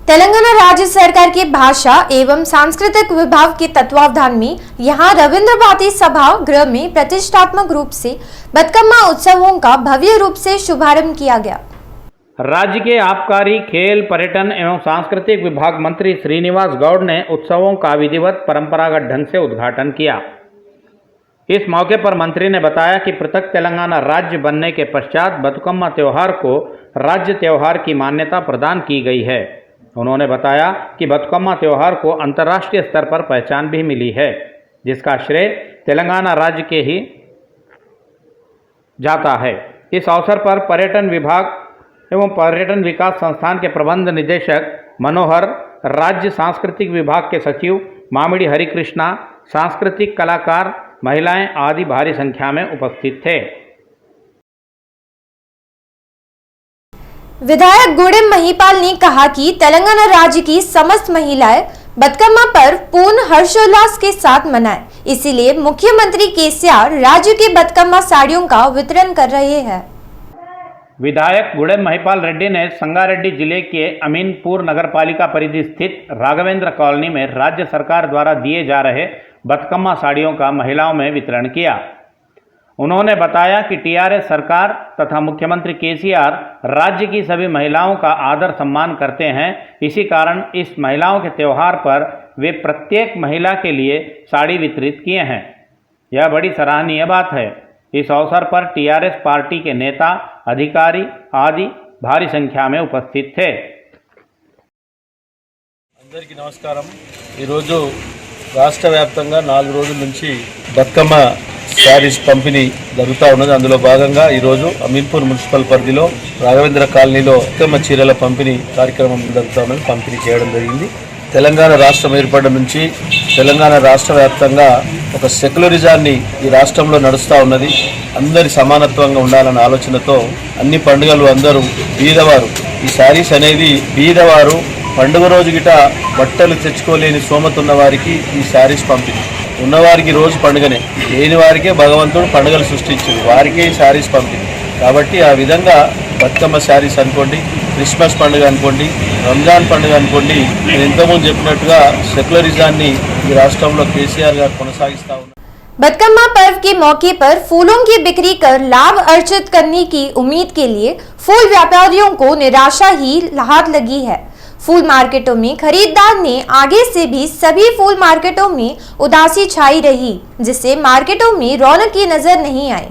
तेलंगाना राज्य सरकार के भाषा एवं सांस्कृतिक विभाग के तत्वावधान में यहां रविंद्र भारती सभा गृह में प्रतिष्ठात्मक रूप से बतकम्मा उत्सवों का भव्य रूप से शुभारंभ किया गया। राज्य के आबकारी, खेल, पर्यटन एवं सांस्कृतिक विभाग मंत्री श्रीनिवास गौड़ ने उत्सवों का विधिवत परंपरागत ढंग से उद्घाटन किया। इस मौके पर मंत्री ने बताया कि पृथक तेलंगाना राज्य बनने के पश्चात बतुकम्मा त्यौहार को राज्य त्यौहार की मान्यता प्रदान की गई है। उन्होंने बताया कि बतुकम्मा त्यौहार को अंतर्राष्ट्रीय स्तर पर पहचान भी मिली है, जिसका श्रेय तेलंगाना राज्य के ही जाता है। इस अवसर पर पर्यटन विभाग एवं पर्यटन विकास संस्थान के प्रबंध निदेशक मनोहर, राज्य सांस्कृतिक विभाग के सचिव मामिडी हरिकृष्णा, सांस्कृतिक कलाकार, महिलाएं आदि भारी संख्या में उपस्थित थे। विधायक गुड़िम महिपाल ने कहा कि तेलंगाना राज्य की समस्त महिलाएं बतकम्मा पर्व पूर्ण हर्षोल्लास के साथ मनाएं, इसीलिए मुख्यमंत्री केसीआर राज्य के बतकम्मा साड़ियों का वितरण कर रहे हैं। विधायक गुड़िम महिपाल रेड्डी ने संगारेड्डी जिले के अमीनपुर नगरपालिका परिधि स्थित राघवेंद्र कॉलोनी में राज्य सरकार द्वारा दिए जा रहे बतकम्मा साड़ियों का महिलाओं में वितरण किया। उन्होंने बताया कि टीआरएस सरकार तथा मुख्यमंत्री केसीआर राज्य की सभी महिलाओं का आदर सम्मान करते हैं। इसी कारण इस महिलाओं के त्यौहार पर वे प्रत्येक महिला के लिए साड़ी वितरित किए हैं। यह बड़ी सराहनीय बात है। इस अवसर पर टीआरएस पार्टी के नेता, अधिकारी आदि भारी संख्या में उपस्थित थे। అందరికీ నమస్కారం। ఈరోజు రాష్ట్ర వ్యాప్తంగా 4 రోజుల నుంచి బతుకమ్మ శారీస్ పంపిణీ జరుగుతూ ఉన్నది। అందులో భాగంగా ఈరోజు అమీన్పూర్ మున్సిపల్ పరిధిలో రాఘవేంద్ర కాలనీలో బతుకమ్మ చీరల పంపిణీ కార్యక్రమం జరుగుతూ ఉన్నది, పంపిణీ చేయడం జరిగింది। తెలంగాణ రాష్ట్రం ఏర్పడిన నుంచి తెలంగాణ రాష్ట్ర వ్యాప్తంగా ఒక సెక్యులరిజాన్ని ఈ రాష్ట్రంలో నడుస్తూ ఉన్నది। అందరి సమానత్వంగా ఉండాలన్న ఆలోచనతో అన్ని పండుగలు అందరూ బీదవారు, ఈ శారీస్ అనేది బీదవారు పండుగ రోజు గిట బట్టలు తెచ్చుకోలేని స్తోమత ఉన్న వారికి ఈ శారీస్ పంపిణీ, ఉన్నవారికి రోజు పండుగనే, లేని వారికే భగవంతుడు పండుగలు సృష్టించింది, వారికే ఈ శారీస్ పంపిణీ। కాబట్టి ఆ విధంగా బతుకమ్మ శారీస్ అనుకోండి, క్రిస్మస్ పండుగ అనుకోండి, రంజాన్ పండుగ అనుకోండి, నేను ఇంతకుముందు చెప్పినట్టుగా సెక్యులరిజాన్ని ఈ రాష్ట్రంలో కేసీఆర్ గారు కొనసాగిస్తా ఉన్నారు। बतकम्मा पर्व के मौके पर फूलों की बिक्री कर लाभ अर्जित करने की उम्मीद के लिए फूल व्यापारियों को निराशा ही हाथ लगी है। फूल मार्केटों में खरीदार ने आगे से भी सभी फूल मार्केटों में उदासी छाई रही, जिससे मार्केटों में रौनक की नजर नहीं आई।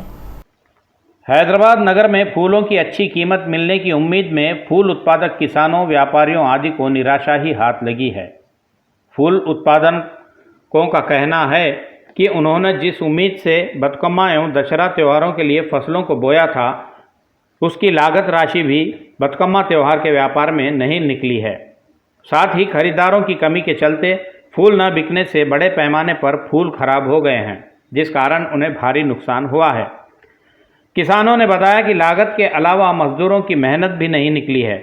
हैदराबाद नगर में फूलों की अच्छी कीमत मिलने की उम्मीद में फूल उत्पादक किसानों, व्यापारियों आदि को निराशा ही हाथ लगी है। फूल उत्पादकों का कहना है कि उन्होंने जिस उम्मीद से बतुकम्मा एवं दशहरा त्योहारों के लिए फसलों को बोया था, उसकी लागत राशि भी बतुकम्मा त्यौहार के व्यापार में नहीं निकली है। साथ ही खरीदारों की कमी के चलते फूल न बिकने से बड़े पैमाने पर फूल खराब हो गए हैं, जिस कारण उन्हें भारी नुकसान हुआ है। किसानों ने बताया कि लागत के अलावा मजदूरों की मेहनत भी नहीं निकली है।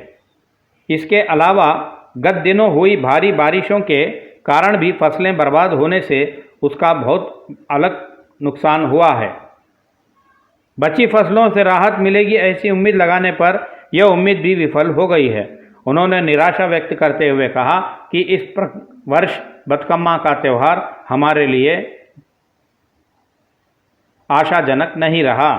इसके अलावा गत दिनों हुई भारी बारिशों के कारण भी फसलें बर्बाद होने से उसका बहुत अलग नुकसान हुआ है। बची फसलों से राहत मिलेगी ऐसी उम्मीद लगाने पर यह उम्मीद भी विफल हो गई है। उन्होंने निराशा व्यक्त करते हुए कहा कि इस वर्ष बतुकम्मा का त्यौहार हमारे लिए आशाजनक नहीं रहा।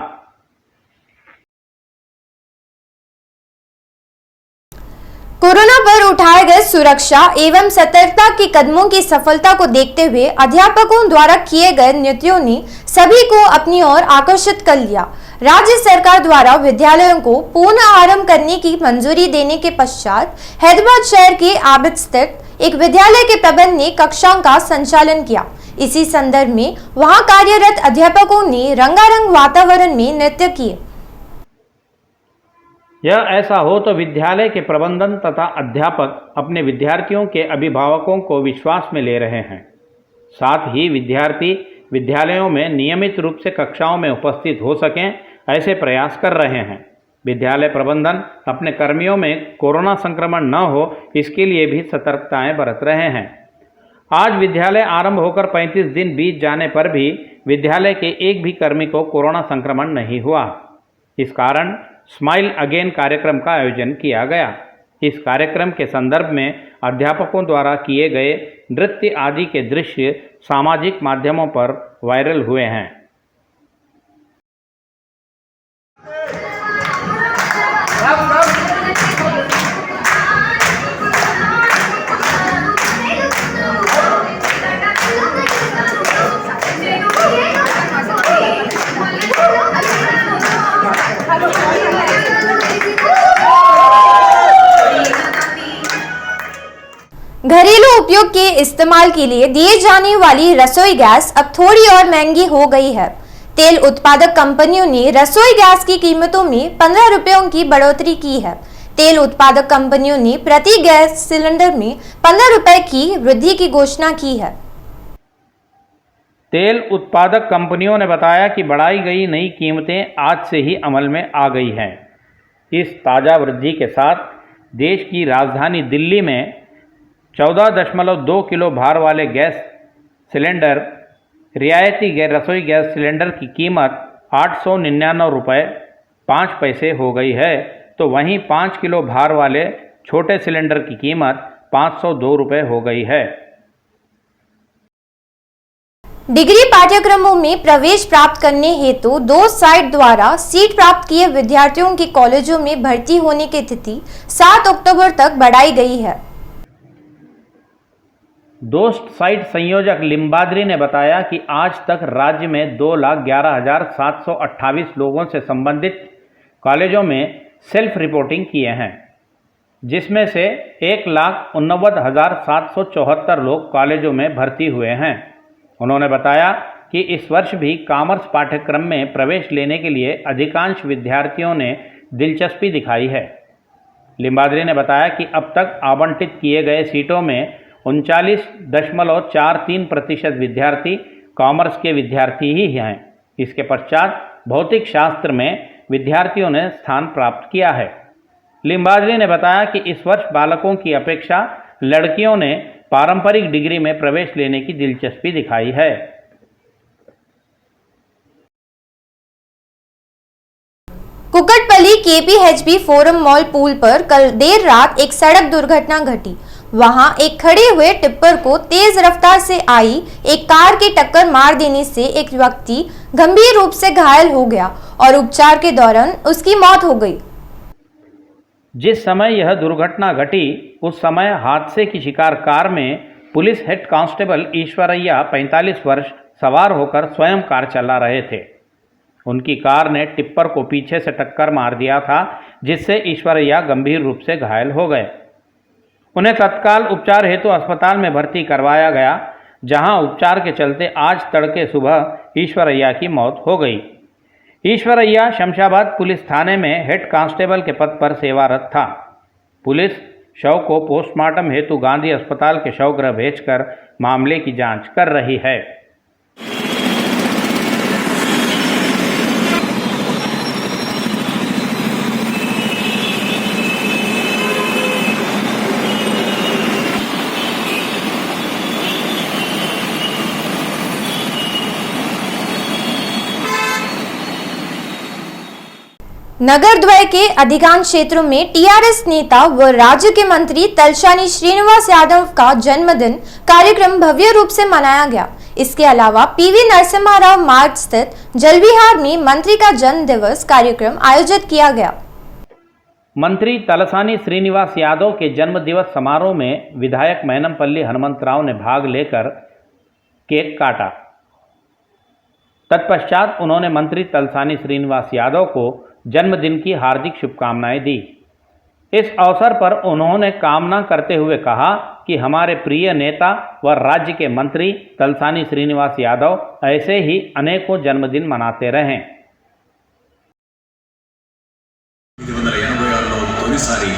कोरोना पर उठाए गए सुरक्षा एवं सतर्कता के कदमों की सफलता को देखते हुए अध्यापकों द्वारा किए गए नृत्यों ने सभी को अपनी ओर आकर्षित कर लिया। राज्य सरकार द्वारा विद्यालयों को पुनः आरंभ करने की मंजूरी देने के पश्चात हैदराबाद शहर के आबिद स्थित एक विद्यालय के प्रबंध ने कक्षाओं का संचालन किया। इसी संदर्भ में वहां कार्यरत अध्यापकों ने रंगारंग वातावरण में नृत्य किए। यह ऐसा हो तो विद्यालय के प्रबंधन तथा अध्यापक अपने विद्यार्थियों के अभिभावकों को विश्वास में ले रहे हैं। साथ ही विद्यार्थी विद्यालयों में नियमित रूप से कक्षाओं में उपस्थित हो सकें, ऐसे प्रयास कर रहे हैं। विद्यालय प्रबंधन अपने कर्मियों में कोरोना संक्रमण न हो, इसके लिए भी सतर्कताएं बरत रहे हैं। आज विद्यालय आरंभ होकर 35 दिन बीत जाने पर भी विद्यालय के एक भी कर्मी को कोरोना संक्रमण नहीं हुआ। इस कारण स्माइल अगेन कार्यक्रम का आयोजन किया गया। इस कार्यक्रम के संदर्भ में अध्यापकों द्वारा किए गए नृत्य आदि के दृश्य सामाजिक माध्यमों पर वायरल हुए हैं। घरेलू उपयोग के इस्तेमाल के लिए दिए जाने वाली रसोई गैस अब थोड़ी और महंगी हो गई है। तेल उत्पादक कंपनियों ने रसोई गैस की कीमतों में 15 रुपयों की बढ़ोतरी की है। तेल उत्पादक कंपनियों ने प्रति गैस सिलेंडर में 15 रुपए की वृद्धि की घोषणा की है। तेल उत्पादक कंपनियों ने बताया कि बढ़ाई गई नई कीमतें आज से ही अमल में आ गई हैं। इस ताज़ा वृद्धि के साथ देश की राजधानी दिल्ली में 14.2 किलो भार वाले गैस सिलेंडर रियायती रसोई गैस सिलेंडर की कीमत 899 रुपये 5 पैसे हो गई है, तो वहीं 5 किलो भार वाले छोटे सिलेंडर की कीमत 502 रुपये हो गई है। डिग्री पाठ्यक्रमों में प्रवेश प्राप्त करने हेतु 2 साइट द्वारा सीट प्राप्त किए विद्यार्थियों के कॉलेजों में भर्ती होने की तिथि 7 अक्टूबर तक बढ़ाई गई है। दोस्त साइट संयोजक लिम्बाद्री ने बताया कि आज तक राज्य में 2,11,728 लोगों से संबंधित कॉलेजों में सेल्फ रिपोर्टिंग किए हैं, जिसमें से 1,89,774 लोग कॉलेजों में भर्ती हुए हैं। उन्होंने बताया कि इस वर्ष भी कॉमर्स पाठ्यक्रम में प्रवेश लेने के लिए अधिकांश विद्यार्थियों ने दिलचस्पी दिखाई है। लिम्बाद्री ने बताया कि अब तक आवंटित किए गए सीटों में 39.43% विद्यार्थी कॉमर्स के विद्यार्थी ही हैं। इसके पश्चात भौतिक शास्त्र में विद्यार्थियों ने स्थान प्राप्त किया है। लिम्बाद्री ने बताया कि इस वर्ष बालकों की अपेक्षा लड़कियों ने पारंपरिक डिग्री में प्रवेश लेने की दिलचस्पी दिखाई है। कुकटपल्ली केपीएचबी फोरम मॉल पुल पर कल देर रात एक सड़क दुर्घटना घटी। वहां एक खड़े हुए टिप्पर को तेज रफ्तार से आई एक कार की टक्कर मार देने से एक व्यक्ति गंभीर रूप से घायल हो गया और उपचार के दौरान उसकी मौत हो गई। जिस समय यह दुर्घटना घटी उस समय हादसे की शिकार कार में पुलिस हेड कांस्टेबल ईश्वरैया 45 वर्ष सवार होकर स्वयं कार चला रहे थे। उनकी कार ने टिप्पर को पीछे से टक्कर मार दिया था, जिससे ईश्वरैया गंभीर रूप से घायल हो गए। उन्हें तत्काल उपचार हेतु अस्पताल में भर्ती करवाया गया, जहां उपचार के चलते आज तड़के सुबह ईश्वरैया की मौत हो गई। ईश्वरैया शमशाबाद पुलिस थाने में हेड कांस्टेबल के पद पर सेवारत था। पुलिस शव को पोस्टमार्टम हेतु गांधी अस्पताल के शवगृह भेजकर मामले की जांच कर रही है। नगर द्वय के अधिकांश क्षेत्रों में टीआरएस नेता व राज्य के मंत्री तलसानी श्रीनिवास यादव का जन्मदिन कार्यक्रम भव्य रूप से मनाया गया। इसके अलावा पीवी नरसिम्हा राव मार्ग स्थित जलविहार में मंत्री का जन्म दिवस कार्यक्रम आयोजित किया गया। मंत्री तलसानी श्रीनिवास यादव के जन्म दिवस समारोह में विधायक मैनमपल्ली हनुमंतराव ने भाग लेकर केक काटा। तत्पश्चात उन्होंने मंत्री तलसानी श्रीनिवास यादव को जन्मदिन की हार्दिक शुभकामनाएं दी। इस अवसर पर उन्होंने कामना करते हुए कहा कि हमारे प्रिय नेता व राज्य के मंत्री तलसानी श्रीनिवास यादव ऐसे ही अनेकों जन्मदिन मनाते रहें। 1986లో తొలిసారి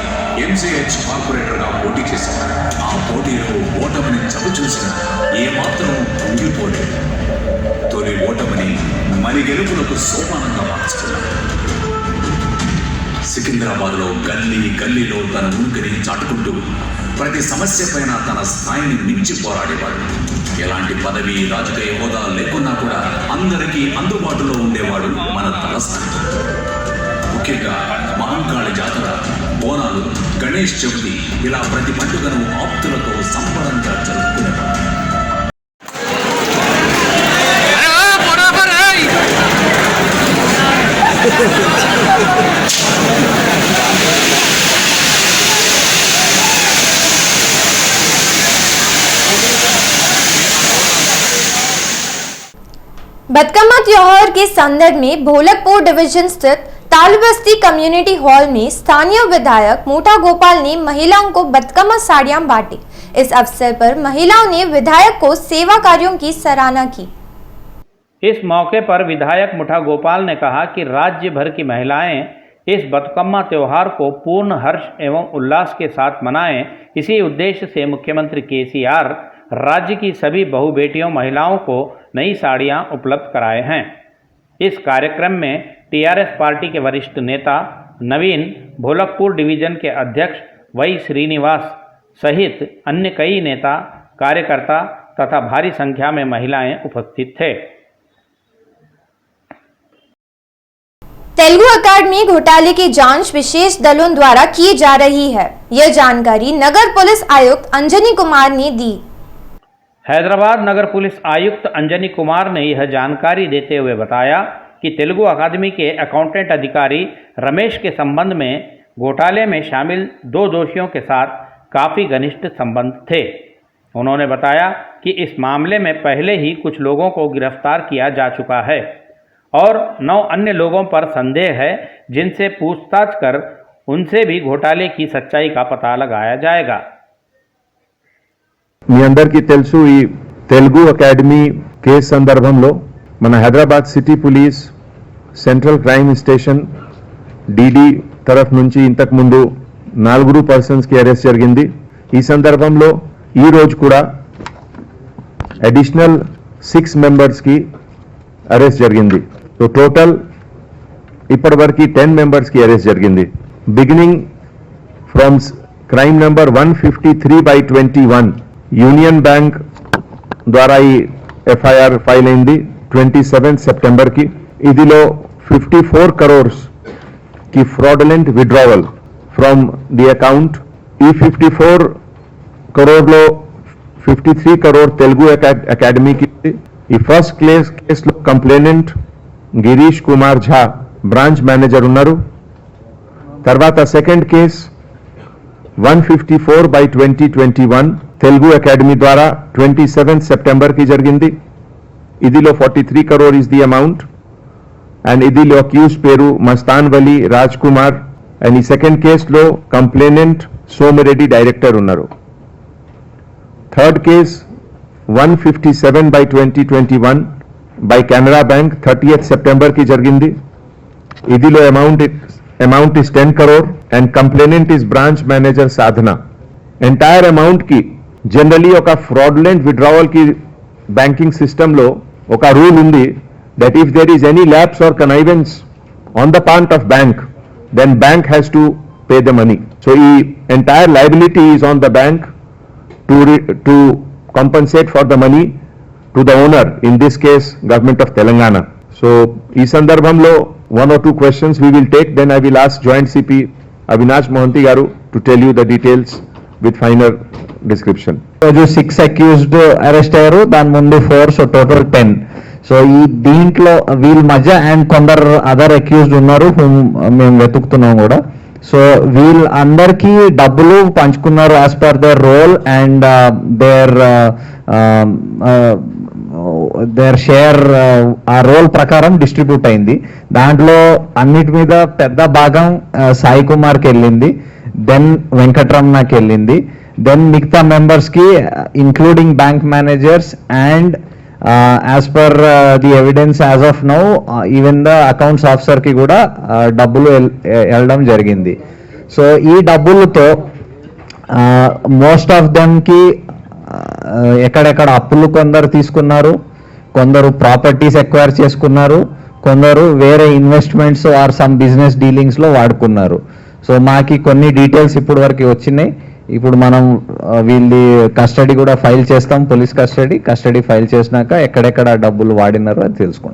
ఎంసీహెచ్ కార్పొరేటర్గా పోటీ చేశారు. ఆ పోటీలో ఓటమిని చవిచూసిన ఏమాత్రం కుంగిపోలేదు. తొలి ఓటమిని మరి గెలుపులకు సోపానంగా మార్చుకున్నారు. సికింద్రాబాద్లో గల్లీ గల్లీలో తన ఉనికిని చాటుకుంటూ ప్రతి సమస్య పైన తన స్థాయిని మించి పోరాడేవాడు. ఎలాంటి పదవి రాజకీయ హోదా లేకున్నా కూడా అందరికీ అందుబాటులో ఉండేవాడు మన తలసాని. ముఖ్యంగా మహంకాళి జాతర, బోనాలు, గణేష్ చవితి ఇలా ప్రతి పండుగను ఆప్తులతో సంబరంగా జరుపుకునేవారు. बदकम्मा त्योहार के संदर्भ में भोलकपुर डिवीजन स्थित तालबस्ती कम्युनिटी हॉल में स्थानीय विधायक मोटा गोपाल ने महिलाओं को बदकम्मा साड़ियां बांटी। इस अवसर पर महिलाओं ने विधायक को सेवा कार्यों की सराहना की। इस मौके पर विधायक मुठा गोपाल ने कहा कि राज्य भर की महिलाएं इस बदकम्मा त्योहार को पूर्ण हर्ष एवं उल्लास के साथ मनाएं। इसी उद्देश्य से मुख्यमंत्री केसीआर राज्य की सभी बहु बेटियों महिलाओं को नई साड़ियां उपलब्ध कराए हैं। इस कार्यक्रम में टीआरएस पार्टी के वरिष्ठ नेता नवीन, भोलकपुर डिवीजन के अध्यक्ष वाई श्रीनिवास सहित अन्य कई नेता, कार्यकर्ता तथा भारी संख्या में महिलाएं उपस्थित थे। तेलुगु अकादमी घोटाले की जांच विशेष दलों द्वारा की जा रही है। यह जानकारी नगर पुलिस आयुक्त अंजनी कुमार ने दी। हैदराबाद नगर पुलिस आयुक्त अंजनी कुमार ने यह जानकारी देते हुए बताया कि तेलुगु अकादमी के अकाउंटेंट अधिकारी रमेश के संबंध में घोटाले में शामिल 2 दोषियों के साथ काफ़ी घनिष्ठ संबंध थे। उन्होंने बताया कि इस मामले में पहले ही कुछ लोगों को गिरफ्तार किया जा चुका है और 9 अन्य लोगों पर संदेह है, जिनसे पूछताछ कर उनसे भी घोटाले की सच्चाई का पता लगाया जाएगा। మీ అందరికీ తెలుసు ఈ తెలుగు అకాడమీ కేసు సందర్భంలో మన Hyderabad city police central crime station DD తరఫు నుంచి ఇంతకు ముందు 4 పర్సన్స్ కి అరెస్ట్ జరిగింది। ఈ సందర్భంలో ఈ రోజు కూడా అడిషనల్ 6 మెంబర్స్ కి అరెస్ట్ జరిగింది। సో టోటల్ ఇప్పటివరకు 10 మెంబర్స్ కి అరెస్ట్ జరిగింది। Beginning from crime number 153/21 union bank ద్వారా ఈ ఎఫ్ఐఆర్ ఫైల్ అయింది 27 సెప్టెంబర్ కి। ఇదిలో 54 crores की fraudulent withdrawal from the account। ఈ 54 crore లో 53 crore తెలుగు అకాడమీకి। ఈ ఫస్ట్ కేసులో కంప్లైనెంట్ గిరీష్ కుమార్ ఝా బ్రాంచ్ మేనేజర్ ఉన్నారు। తర్వాత సెకండ్ కేస్ 154/2021 తెలుగు అకాడమీ ద్వారా 27 సెప్టెంబర్ కి జరిగింది। ఇదిలో 43 crore is the amount and ఇదిలో అక్యూజ్ పేరు మస్తాన్ వలి రాజ్ కుమార్ అండ్ ఈ సెకండ్ కేసులో కంప్లైనెంట్ సోమిరెడ్డి డైరెక్టర్ ఉన్నారు। Third case 157/2021 by Canara bank 30th September కి జరిగింది। ఇదిలో amount is 10 crore and complainant is branch manager Sadhana. Entire amount కి జనరలీ ఒక ఫ్రాడులెంట్ విత్డ్రావల్ కి బ్యాంకింగ్ సిస్టమ్ లో ఒక రూల్ ఉంది that if there is any lapse or connivance on the part of bank, then bank has to pay the money. So the entire liability is on the bank to compensate for the money to the owner, in this case government of Telangana. So ee sandarbhamlo 1 or 2 questions we will take, then I will ask Joint CP Avinash Mohanty garu to tell you the details with finer description. जो 6 accused arrest అయ్యారు, దాని ముందు 4, so total 10. So ఈ దీంట్లో వీళ్ళ మధ్య and కొందరు other accused ఉన్నారు మేము వెతుకుతున్నాం కూడా. సో వీళ్ళందరికీ డబ్బులు పంచుకున్నారు as per their role and there share ఆ రోల్ ప్రకారం డిస్ట్రిబ్యూట్ అయింది. దాంట్లో అన్నిటి మీద పెద్ద భాగం సాయి కుమార్కి వెళ్ళింది, దెన్ వెంకటరమణకి వెళ్ళింది, దెన్ మిగతా మెంబర్స్కి including bank managers and as per the evidence as of now even the accounts ఆఫీసర్కి కూడా డబ్బులు వెళ్ళడం జరిగింది. సో ఈ డబ్బులతో మోస్ట్ ఆఫ్ దెమ్కి ఎక్కడెక్కడ అప్పులు కొందరు తీసుకున్నారు, కొందరు ప్రాపర్టీస్ ఎక్వైర్ చేసుకున్నారు, కొందరు వేరే ఇన్వెస్ట్మెంట్స్ ఆర్ సమ్ బిజినెస్ డీలింగ్స్లో వాడుకున్నారు. సో మాకి కొన్ని డీటెయిల్స్ ఇప్పుడు వరకు వచ్చినాయి. ఇప్పుడు మనం వీళ్ళది కస్టడీ కూడా ఫైల్ చేస్తాం, పోలీస్ కస్టడీ ఫైల్ చేసినాక ఎక్కడెక్కడ డబ్బులు వాడినారో అది తెలుసుకుంటాం.